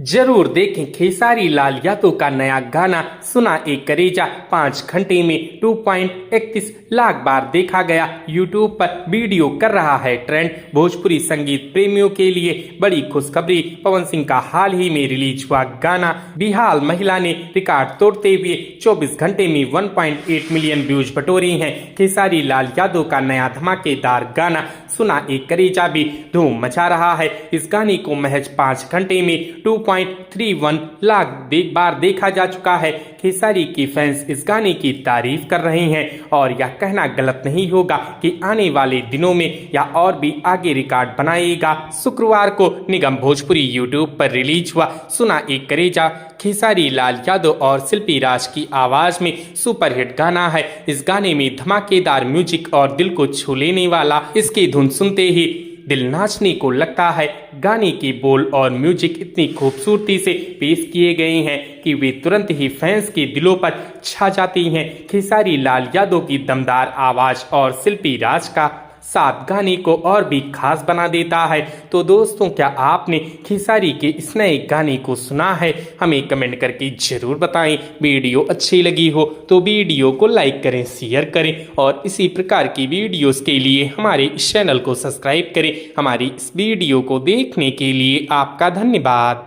जरूर देखें खेसारी लाल यादव का नया गाना सुना एक करेजा 5 घंटे में 2.31 लाख बार देखा गया। यूट्यूब पर वीडियो कर रहा है ट्रेंड। भोजपुरी संगीत प्रेमियों के लिए बड़ी खुशखबरी। पवन सिंह का हाल ही में रिलीज हुआ गाना बिहाल महिला ने रिकॉर्ड तोड़ते हुए 24 घंटे में 1.8 मिलियन व्यूज बटोरी हैं। खेसारी लाल यादव का नया धमाकेदार गाना सुना एक करेजा भी धूम मचा रहा है। इस गाने को महज 5 घंटे में 2.31 लाख बार देखा जा चुका है। खेसारी की फैंस इस गाने की तारीफ कर रहे हैं और यह कहना गलत नहीं होगा कि आने वाले दिनों में यह और भी आगे रिकॉर्ड बनाएगा। शुक्रवार को निगम भोजपुरी यूट्यूब पर रिलीज हुआ सुना एक करेजा खेसारी लाल यादव और शिल्पी राज की आवाज में सुपरहिट गाना है। इस गाने में धमाकेदार म्यूजिक और दिल को छू लेने वाला इसकी धुन सुनते ही दिल नाचने को लगता है। गाने के बोल और म्यूजिक इतनी खूबसूरती से पेश किए गए हैं कि वे तुरंत ही फैंस के दिलों पर छा जाती हैं। खेसारी लाल यादव की दमदार आवाज और शिल्पी राज का साथ गाने को और भी खास बना देता है। तो दोस्तों, क्या आपने खेसारी के इस नए गाने को सुना है? हमें कमेंट करके जरूर बताएं। वीडियो अच्छी लगी हो तो वीडियो को लाइक करें, शेयर करें और इसी प्रकार की वीडियोस के लिए हमारे इस चैनल को सब्सक्राइब करें। हमारी इस वीडियो को देखने के लिए आपका धन्यवाद।